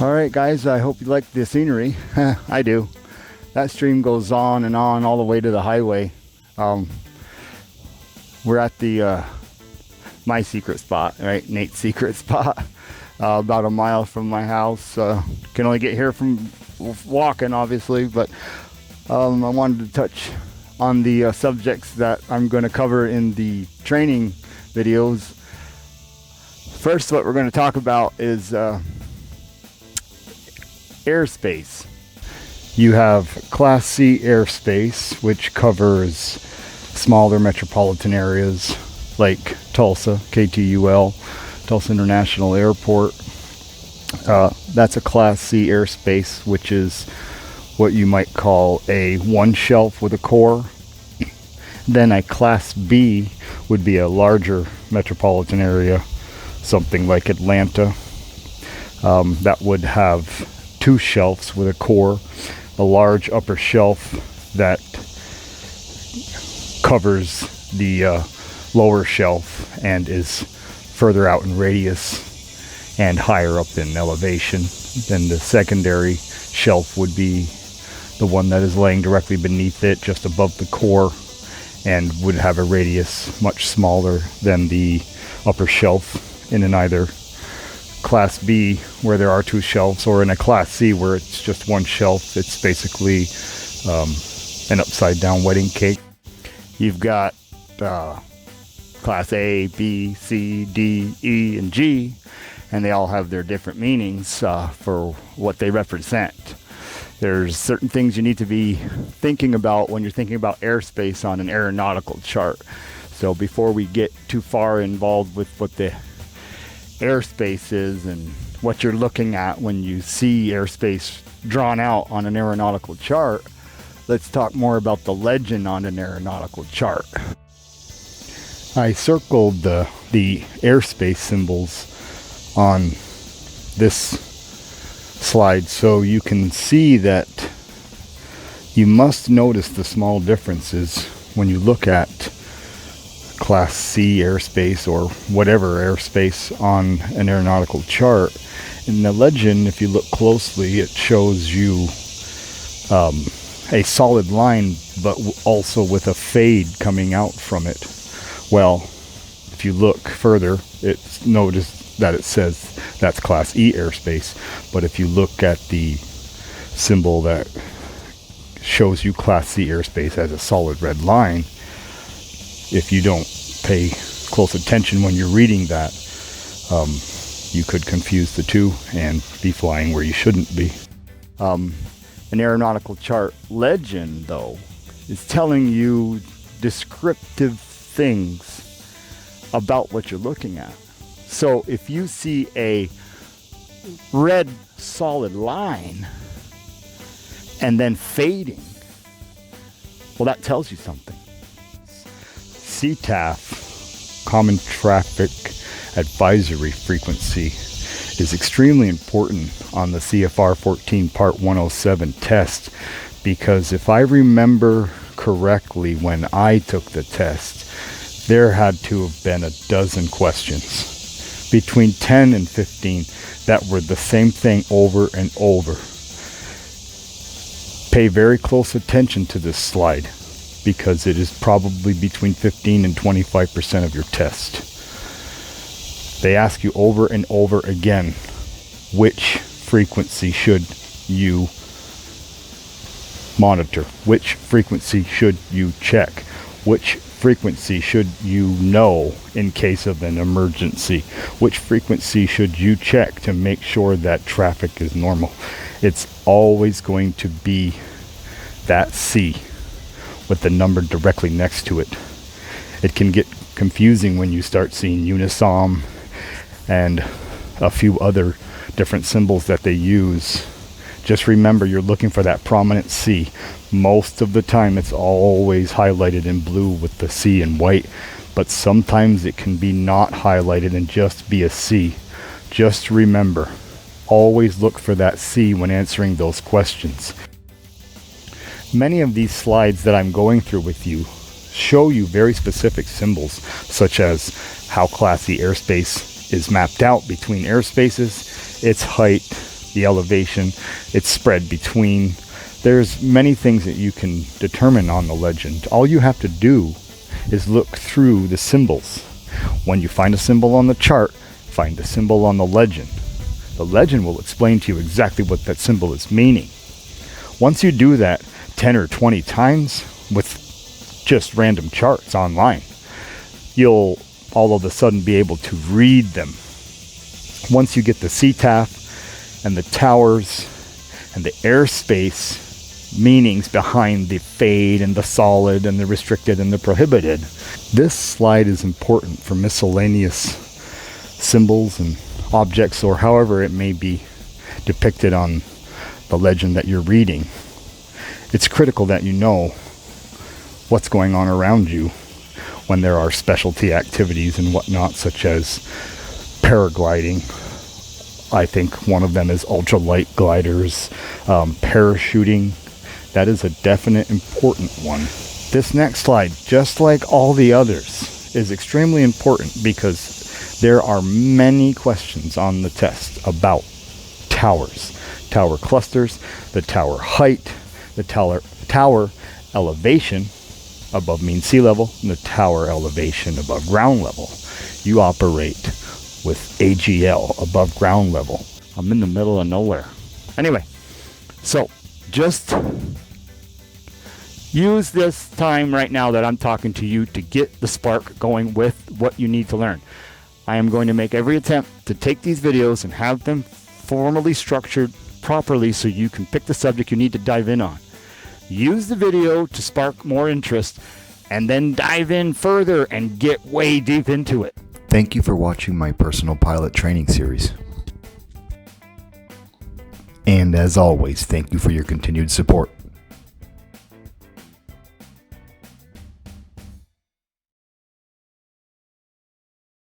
Alright guys, I hope you like the scenery. I do. That stream goes on and on all the way to the highway. We're at the my secret spot, right? Nate's secret spot. About a mile from my house. Can only get here from walking, obviously, but I wanted to touch on the subjects that I'm going to cover in the training videos. First, what we're going to talk about is airspace. You have Class C airspace, which covers smaller metropolitan areas like Tulsa, KTUL, Tulsa International Airport. That's a Class C airspace, which is what you might call a one shelf with a core. Then a Class B would be a larger metropolitan area, something like Atlanta. That would have two shelves with a core, a large upper shelf that covers the lower shelf and is further out in radius and higher up in elevation. Then the secondary shelf would be the one that is laying directly beneath it, just above the core, and would have a radius much smaller than the upper shelf in an either Class B, where there are two shelves, or in a Class C, where it's just one shelf. It's basically an upside down wedding cake. You've got Class A, B, C, D, E, and G, and they all have their different meanings for what they represent. There's certain things you need to be thinking about when you're thinking about airspace on an aeronautical chart. So before we get too far involved with what the airspace is and what you're looking at when you see airspace drawn out on an aeronautical chart, let's talk more about the legend on an aeronautical chart. I circled the airspace symbols on this slide so you can see that you must notice the small differences when you look at Class C airspace or whatever airspace on an aeronautical chart. In the legend, if you look closely, it shows you a solid line, but also with a fade coming out from it. Well, if you look further, notice that it says that's Class E airspace. But if you look at the symbol that shows you Class C airspace as a solid red line, if you don't pay close attention when you're reading that, you could confuse the two and be flying where you shouldn't be. An aeronautical chart legend, though, is telling you descriptive things about what you're looking at. So if you see a red solid line and then fading, well, that tells you something. CTAF, Common Traffic Advisory Frequency, is extremely important on the CFR 14 Part 107 test, because if I remember correctly, when I took the test, there had to have been a dozen questions, between 10 and 15, that were the same thing over and over. Pay very close attention to this slide, because it is probably between 15 and 25% of your test. They ask you over and over again, which frequency should you monitor? Which frequency should you check? Which frequency should you know in case of an emergency? Which frequency should you check to make sure that traffic is normal? It's always going to be that C with the number directly next to it. It can get confusing when you start seeing Unisom and a few other different symbols that they use. Just remember, you're looking for that prominent C. Most of the time it's always highlighted in blue with the C in white, but sometimes it can be not highlighted and just be a C. Just remember, always look for that C when answering those questions. Many of these slides that I'm going through with you show you very specific symbols, such as how Class C airspace is mapped out between airspaces, its height, the elevation, it's spread between. There's many things that you can determine on the legend. All you have to do is look through the symbols. When you find a symbol on the chart, find the symbol on the legend. The legend will explain to you exactly what that symbol is meaning. Once you do that 10 or 20 times with just random charts online, you'll all of a sudden be able to read them. Once you get the CTAF and the towers and the airspace meanings behind the fade and the solid and the restricted and the prohibited, this slide is important for miscellaneous symbols and objects, or however it may be depicted on the legend that you're reading. It's critical that you know what's going on around you when there are specialty activities and whatnot, such as paragliding. I think one of them is ultralight gliders, parachuting. That is a definite important one. This next slide, just like all the others, is extremely important because there are many questions on the test about towers, tower clusters, the tower height, the tower elevation above mean sea level, and the tower elevation above ground level. You operate with AGL, above ground level. I'm in the middle of nowhere. Anyway, so just use this time right now that I'm talking to you to get the spark going with what you need to learn. I am going to make every attempt to take these videos and have them formally structured properly so you can pick the subject you need to dive in on. Use the video to spark more interest and then dive in further and get way deep into it. Thank you for watching my personal pilot training series. And as always, thank you for your continued support.